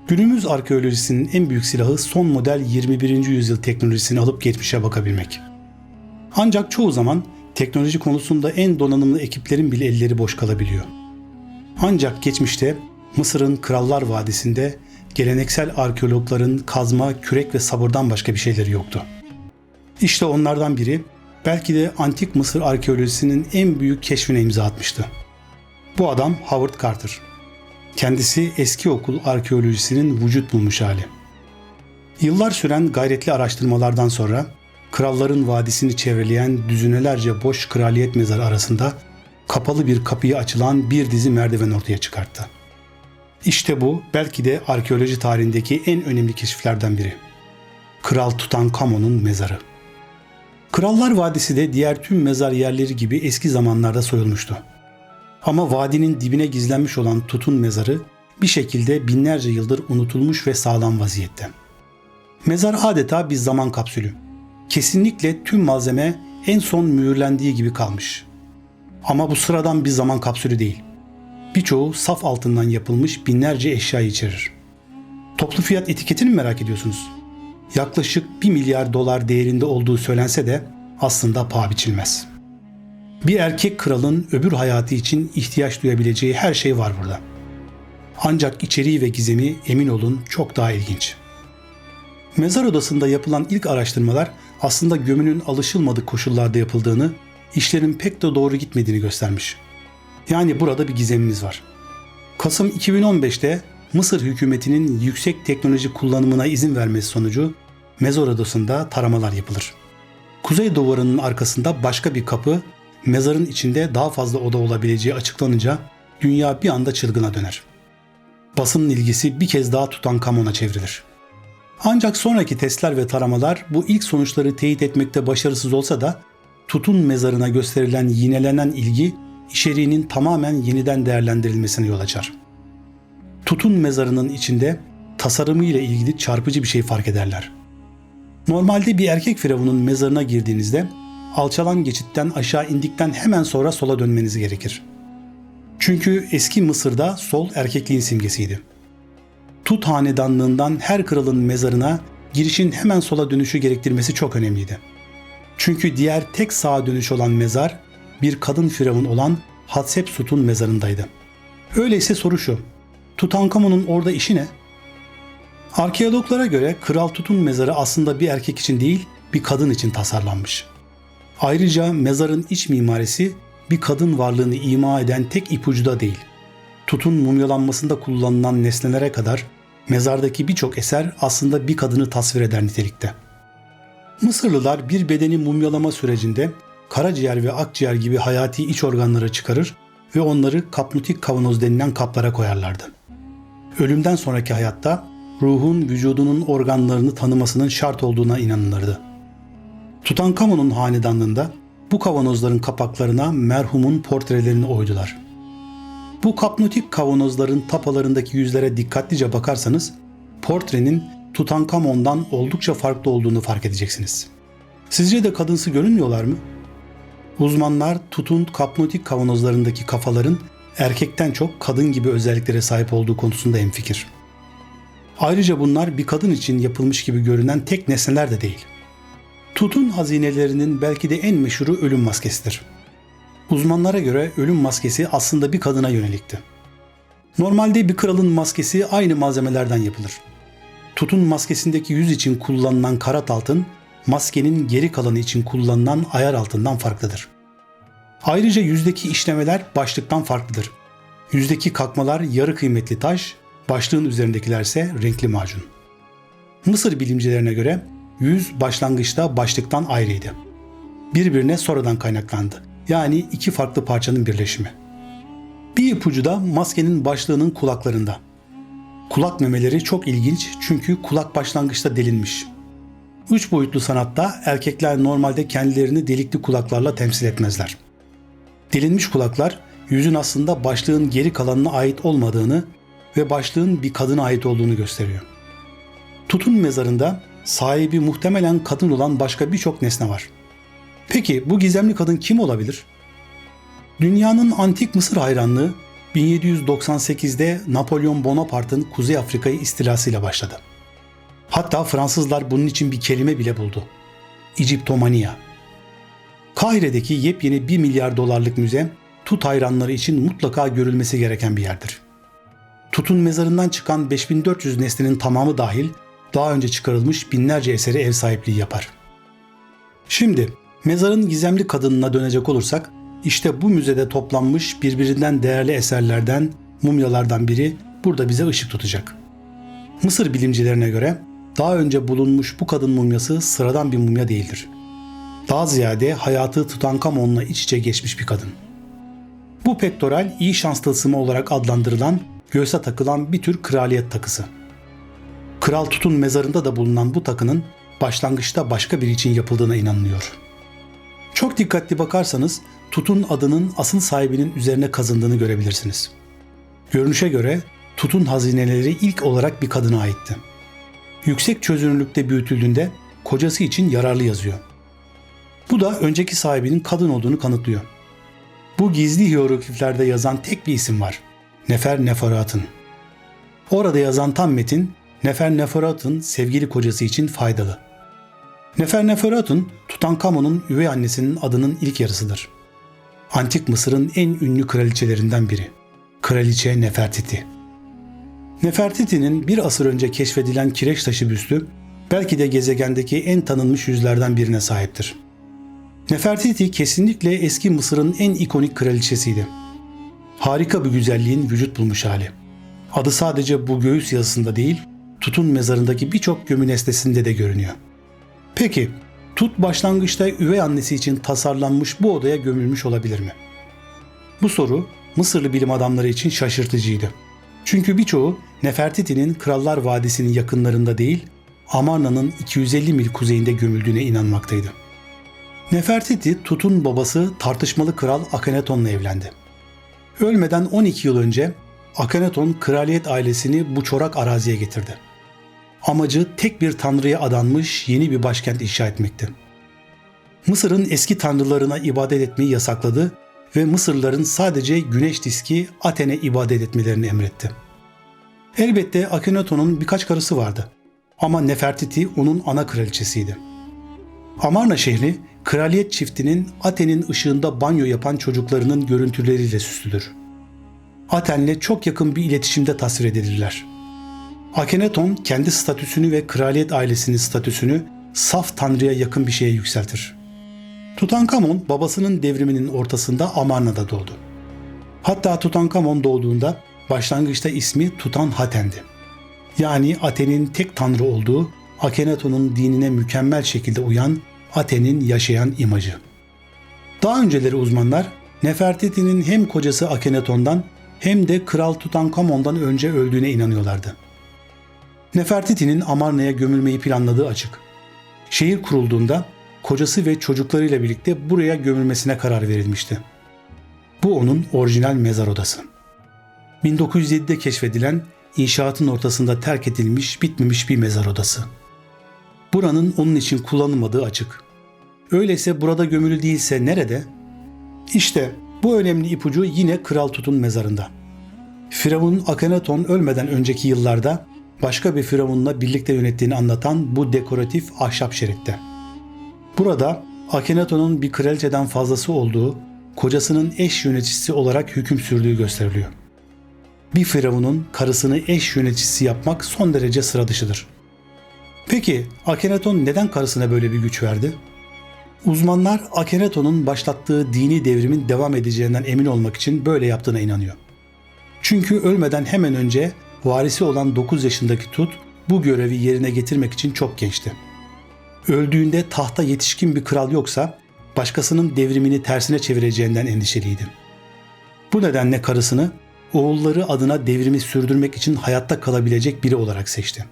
Günümüz arkeolojisinin en büyük silahı son model 21. yüzyıl teknolojisini alıp geçmişe bakabilmek. Ancak çoğu zaman teknoloji konusunda en donanımlı ekiplerin bile elleri boş kalabiliyor. Ancak geçmişte Mısır'ın Krallar Vadisi'nde geleneksel arkeologların kazma, kürek ve sabırdan başka bir şeyleri yoktu. İşte onlardan biri belki de antik Mısır arkeolojisinin en büyük keşfine imza atmıştı. Bu adam Howard Carter. Kendisi eski okul arkeolojisinin vücut bulmuş hali. Yıllar süren gayretli araştırmalardan sonra Kralların Vadisi'ni çevreleyen düzinelerce boş kraliyet mezarı arasında kapalı bir kapıyı açılan bir dizi merdiven ortaya çıkarttı. İşte bu belki de arkeoloji tarihindeki en önemli keşiflerden biri. Kral Tutankamon'un mezarı. Krallar Vadisi de diğer tüm mezar yerleri gibi eski zamanlarda soyulmuştu. Ama vadinin dibine gizlenmiş olan Tut'un mezarı bir şekilde binlerce yıldır unutulmuş ve sağlam vaziyette. Mezar adeta bir zaman kapsülü. Kesinlikle tüm malzeme en son mühürlendiği gibi kalmış. Ama bu sıradan bir zaman kapsülü değil. Birçoğu saf altından yapılmış binlerce eşya içerir. Toplu fiyat etiketini mi merak ediyorsunuz? Yaklaşık 1 milyar dolar değerinde olduğu söylense de aslında paha biçilmez. Bir erkek kralın öbür hayatı için ihtiyaç duyabileceği her şey var burada. Ancak içeriği ve gizemi emin olun çok daha ilginç. Mezar odasında yapılan ilk araştırmalar aslında gömünün alışılmadık koşullarda yapıldığını, işlerin pek de doğru gitmediğini göstermiş. Yani burada bir gizemimiz var. Kasım 2015'te Mısır hükümetinin yüksek teknoloji kullanımına izin vermesi sonucu mezar odasında taramalar yapılır. Kuzey duvarının arkasında başka bir kapı, mezarın içinde daha fazla oda olabileceği açıklanınca dünya bir anda çılgına döner. Basının ilgisi bir kez daha Tutankamon'a çevrilir. Ancak sonraki testler ve taramalar bu ilk sonuçları teyit etmekte başarısız olsa da Tut'un mezarına gösterilen yinelenen ilgi içeriğinin tamamen yeniden değerlendirilmesine yol açar. Tut'un mezarının içinde tasarımıyla ilgili çarpıcı bir şey fark ederler. Normalde bir erkek firavunun mezarına girdiğinizde alçalan geçitten aşağı indikten hemen sonra sola dönmeniz gerekir. Çünkü eski Mısır'da sol erkekliğin simgesiydi. Tut hanedanlığından her kralın mezarına girişin hemen sola dönüşü gerektirmesi çok önemliydi. Çünkü diğer tek sağa dönüş olan mezar bir kadın firavun olan Hatshepsut'un mezarındaydı. Öyleyse soru şu: Tutankamon'un orada işi ne? Arkeologlara göre Kral Tut'un mezarı aslında bir erkek için değil, bir kadın için tasarlanmış. Ayrıca mezarın iç mimarisi bir kadın varlığını ima eden tek ipucu da değil. Tut'un mumyalanmasında kullanılan nesnelere kadar mezardaki birçok eser aslında bir kadını tasvir eder nitelikte. Mısırlılar bir bedeni mumyalama sürecinde karaciğer ve akciğer gibi hayati iç organları çıkarır ve onları kapnutik kavanoz denilen kaplara koyarlardı. Ölümden sonraki hayatta ruhun vücudunun organlarını tanımasının şart olduğuna inanılırdı. Tutankamon'un hanedanlığında bu kavanozların kapaklarına merhumun portrelerini oydular. Bu kapnotik kavanozların tapalarındaki yüzlere dikkatlice bakarsanız portrenin Tutankamon'dan oldukça farklı olduğunu fark edeceksiniz. Sizce de kadınsı görünmüyorlar mı? Uzmanlar Tut'un kapnotik kavanozlarındaki kafaların erkekten çok kadın gibi özelliklere sahip olduğu konusunda hemfikir. Ayrıca bunlar bir kadın için yapılmış gibi görünen tek nesneler de değil. Tut'un hazinelerinin belki de en meşhuru ölüm maskesidir. Uzmanlara göre ölüm maskesi aslında bir kadına yönelikti. Normalde bir kralın maskesi aynı malzemelerden yapılır. Tut'un maskesindeki yüz için kullanılan karat altın, maskenin geri kalanı için kullanılan ayar altından farklıdır. Ayrıca yüzdeki işlemeler başlıktan farklıdır. Yüzdeki kakmalar yarı kıymetli taş, başlığın üzerindekilerse renkli macun. Mısır bilimcilerine göre yüz başlangıçta başlıktan ayrıydı. Birbirine sonradan kaynaklandı. Yani iki farklı parçanın birleşimi. Bir ipucu da maskenin başlığının kulaklarında. Kulak memeleri çok ilginç çünkü kulak başlangıçta delinmiş. Üç boyutlu sanatta erkekler normalde kendilerini delikli kulaklarla temsil etmezler. Delinmiş kulaklar yüzün aslında başlığın geri kalanına ait olmadığını ve başlığın bir kadına ait olduğunu gösteriyor. Tut'un mezarında sahibi muhtemelen kadın olan başka birçok nesne var. Peki bu gizemli kadın kim olabilir? Dünyanın antik Mısır hayranlığı 1798'de Napolyon Bonaparte'ın Kuzey Afrika'yı istilasıyla başladı. Hatta Fransızlar bunun için bir kelime bile buldu. İciptomania. Kahire'deki yepyeni 1 milyar dolarlık müze, Tut hayranları için mutlaka görülmesi gereken bir yerdir. Tut'un mezarından çıkan 5400 neslinin tamamı dahil daha önce çıkarılmış binlerce eseri ev sahipliği yapar. Şimdi mezarın gizemli kadınına dönecek olursak, işte bu müzede toplanmış birbirinden değerli eserlerden, mumyalardan biri burada bize ışık tutacak. Mısır bilimcilerine göre daha önce bulunmuş bu kadın mumyası sıradan bir mumya değildir. Daha ziyade hayatı Tutankamon'la iç içe geçmiş bir kadın. Bu pektoral iyi şans tılsımı olarak adlandırılan, göğse takılan bir tür kraliyet takısı. Kral Tut'un mezarında da bulunan bu takının başlangıçta başka biri için yapıldığına inanılıyor. Çok dikkatli bakarsanız Tut'un adının asıl sahibinin üzerine kazındığını görebilirsiniz. Görünüşe göre Tut'un hazineleri ilk olarak bir kadına aitti. Yüksek çözünürlükte büyütüldüğünde kocası için yararlı yazıyor. Bu da önceki sahibinin kadın olduğunu kanıtlıyor. Bu gizli hierogliflerde yazan tek bir isim var. Nefer-Neferuat'ın. Orada yazan tam metin Nefer-Neferuat'ın sevgili kocası için faydalı. Nefer-Neferuat'ın Tutankamon'un üvey annesinin adının ilk yarısıdır. Antik Mısır'ın en ünlü kraliçelerinden biri. Kraliçe Nefertiti. Nefertiti'nin bir asır önce keşfedilen kireç taşı büstü belki de gezegendeki en tanınmış yüzlerden birine sahiptir. Nefertiti kesinlikle eski Mısır'ın en ikonik kraliçesiydi. Harika bir güzelliğin vücut bulmuş hali. Adı sadece bu göğüs yazısında değil, Tut'un mezarındaki birçok gömü nesnesinde de görünüyor. Peki, Tut başlangıçta üvey annesi için tasarlanmış bu odaya gömülmüş olabilir mi? Bu soru Mısırlı bilim adamları için şaşırtıcıydı. Çünkü birçoğu Nefertiti'nin Krallar Vadisi'nin yakınlarında değil, Amarna'nın 250 mil kuzeyinde gömüldüğüne inanmaktaydı. Nefertiti, Tut'un babası tartışmalı kral Akhenaton'la evlendi. Ölmeden 12 yıl önce Akhenaton kraliyet ailesini bu çorak araziye getirdi. Amacı tek bir tanrıya adanmış yeni bir başkent inşa etmekti. Mısır'ın eski tanrılarına ibadet etmeyi yasakladı ve Mısırlıların sadece güneş diski Aten'e ibadet etmelerini emretti. Elbette Akhenaton'un birkaç karısı vardı ama Nefertiti onun ana kraliçesiydi. Amarna şehri, kraliyet çiftinin Aten'in ışığında banyo yapan çocuklarının görüntüleriyle süslüdür. Aten'le çok yakın bir iletişimde tasvir edilirler. Akhenaton kendi statüsünü ve kraliyet ailesinin statüsünü saf tanrıya yakın bir şeye yükseltir. Tutankamon babasının devriminin ortasında Amarna'da doğdu. Hatta Tutankamon doğduğunda başlangıçta ismi Tutanhaten'di. Yani Aten'in tek tanrı olduğu, Akhenaton'un dinine mükemmel şekilde uyan Aten'in yaşayan imajı. Daha önceleri uzmanlar Nefertiti'nin hem kocası Akhenaton'dan hem de Kral Tutankamon'dan önce öldüğüne inanıyorlardı. Nefertiti'nin Amarna'ya gömülmeyi planladığı açık. Şehir kurulduğunda kocası ve çocuklarıyla birlikte buraya gömülmesine karar verilmişti. Bu onun orijinal mezar odası. 1907'de keşfedilen, inşaatın ortasında terk edilmiş, bitmemiş bir mezar odası. Buranın onun için kullanılmadığı açık. Öyleyse burada gömülü değilse nerede? İşte bu önemli ipucu yine Kral Tut'un mezarında. Firavun Akhenaton ölmeden önceki yıllarda başka bir firavunla birlikte yönettiğini anlatan bu dekoratif ahşap şeritte. Burada Akhenaton'un bir kraliçeden fazlası olduğu, kocasının eş yöneticisi olarak hüküm sürdüğü gösteriliyor. Bir firavunun karısını eş yöneticisi yapmak son derece sıra dışıdır. Peki Akhenaton neden karısına böyle bir güç verdi? Uzmanlar Akhenaton'un başlattığı dini devrimin devam edeceğinden emin olmak için böyle yaptığına inanıyor. Çünkü ölmeden hemen önce varisi olan 9 yaşındaki Tut bu görevi yerine getirmek için çok gençti. Öldüğünde tahta yetişkin bir kral yoksa başkasının devrimini tersine çevireceğinden endişeliydi. Bu nedenle karısını oğulları adına devrimi sürdürmek için hayatta kalabilecek biri olarak seçti.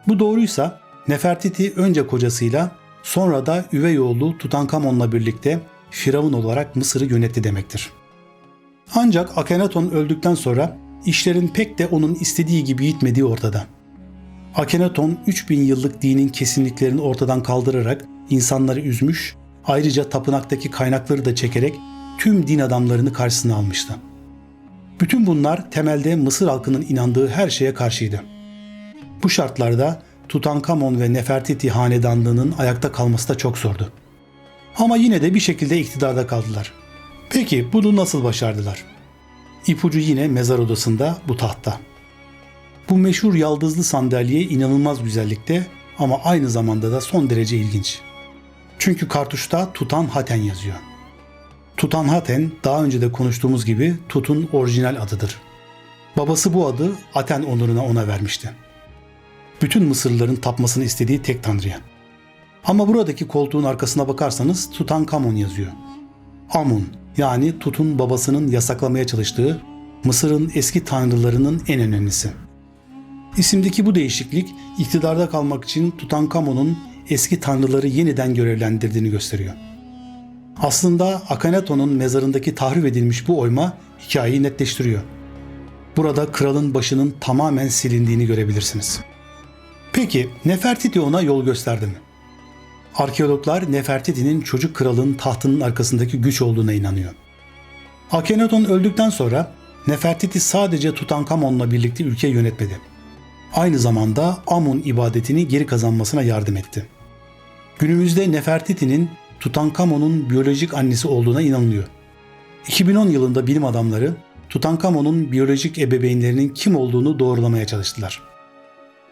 Bu doğruysa Nefertiti önce kocasıyla sonra da üvey oğlu Tutankamon'la birlikte firavun olarak Mısır'ı yönetti demektir. Ancak Akhenaton öldükten sonra işlerin pek de onun istediği gibi gitmediği ortada. Akhenaton 3000 yıllık dinin kesinliklerini ortadan kaldırarak insanları üzmüş, ayrıca tapınaktaki kaynakları da çekerek tüm din adamlarını karşısına almıştı. Bütün bunlar temelde Mısır halkının inandığı her şeye karşıydı. Bu şartlarda Tutankamon ve Nefertiti hanedanlığının ayakta kalması da çok zordu. Ama yine de bir şekilde iktidarda kaldılar. Peki bunu nasıl başardılar? İpucu yine mezar odasında, bu tahtta. Bu meşhur yaldızlı sandalye inanılmaz güzellikte ama aynı zamanda da son derece ilginç. Çünkü kartuşta Tutanhaten yazıyor. Tutanhaten, daha önce de konuştuğumuz gibi Tut'un orijinal adıdır. Babası bu adı Aten onuruna ona vermişti. Bütün Mısırlıların tapmasını istediği tek tanrıya. Ama buradaki koltuğun arkasına bakarsanız Tutankamon yazıyor. Amun, yani Tut'un babasının yasaklamaya çalıştığı Mısır'ın eski tanrılarının en önemlisi. İsimdeki bu değişiklik iktidarda kalmak için Tutankamon'un eski tanrıları yeniden görevlendirdiğini gösteriyor. Aslında Akhenaton'un mezarındaki tahrip edilmiş bu oyma hikayeyi netleştiriyor. Burada kralın başının tamamen silindiğini görebilirsiniz. Peki Nefertiti ona yol gösterdi mi? Arkeologlar Nefertiti'nin çocuk kralın tahtının arkasındaki güç olduğuna inanıyor. Akhenaton öldükten sonra Nefertiti sadece Tutankamon'la birlikte ülkeyi yönetmedi. Aynı zamanda Amun ibadetini geri kazanmasına yardım etti. Günümüzde Nefertiti'nin Tutankamon'un biyolojik annesi olduğuna inanılıyor. 2010 yılında bilim adamları Tutankamon'un biyolojik ebeveynlerinin kim olduğunu doğrulamaya çalıştılar.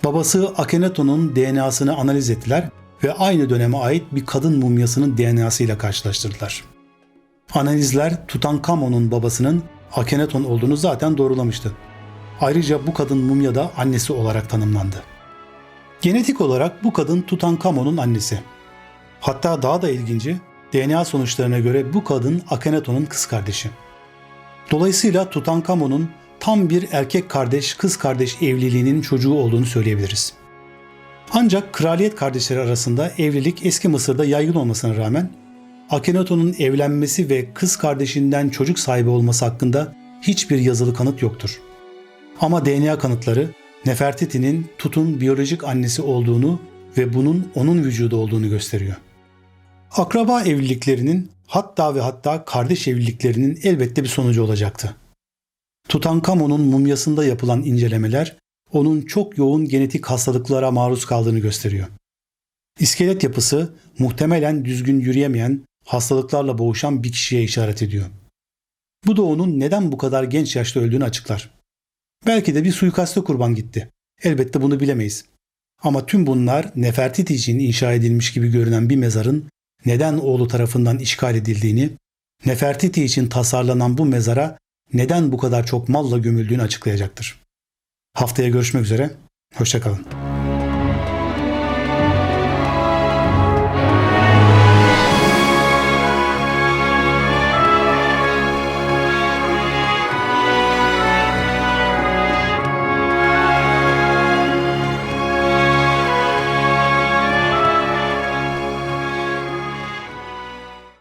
Babası Akhenaton'un DNA'sını analiz ettiler ve aynı döneme ait bir kadın mumyasının DNA'sıyla karşılaştırdılar. Analizler Tutankamon'un babasının Akhenaton olduğunu zaten doğrulamıştı. Ayrıca bu kadın mumya da annesi olarak tanımlandı. Genetik olarak bu kadın Tutankamon'un annesi. Hatta daha da ilginci, DNA sonuçlarına göre bu kadın Akhenaton'un kız kardeşi. Dolayısıyla Tutankamon'un tam bir erkek kardeş kız kardeş evliliğinin çocuğu olduğunu söyleyebiliriz. Ancak kraliyet kardeşleri arasında evlilik eski Mısır'da yaygın olmasına rağmen Akhenaton'un evlenmesi ve kız kardeşinden çocuk sahibi olması hakkında hiçbir yazılı kanıt yoktur. Ama DNA kanıtları Nefertiti'nin Tut'un biyolojik annesi olduğunu ve bunun onun vücudu olduğunu gösteriyor. Akraba evliliklerinin hatta kardeş evliliklerinin elbette bir sonucu olacaktı. Tutankamon'un mumyasında yapılan incelemeler onun çok yoğun genetik hastalıklara maruz kaldığını gösteriyor. İskelet yapısı muhtemelen düzgün yürüyemeyen, hastalıklarla boğuşan bir kişiye işaret ediyor. Bu da onun neden bu kadar genç yaşta öldüğünü açıklar. Belki de bir suikaste kurban gitti. Elbette bunu bilemeyiz. Ama tüm bunlar Nefertiti için inşa edilmiş gibi görünen bir mezarın neden oğlu tarafından işgal edildiğini, Nefertiti için tasarlanan bu mezara neden bu kadar çok malla gömüldüğünü açıklayacaktır. Haftaya görüşmek üzere, hoşça kalın.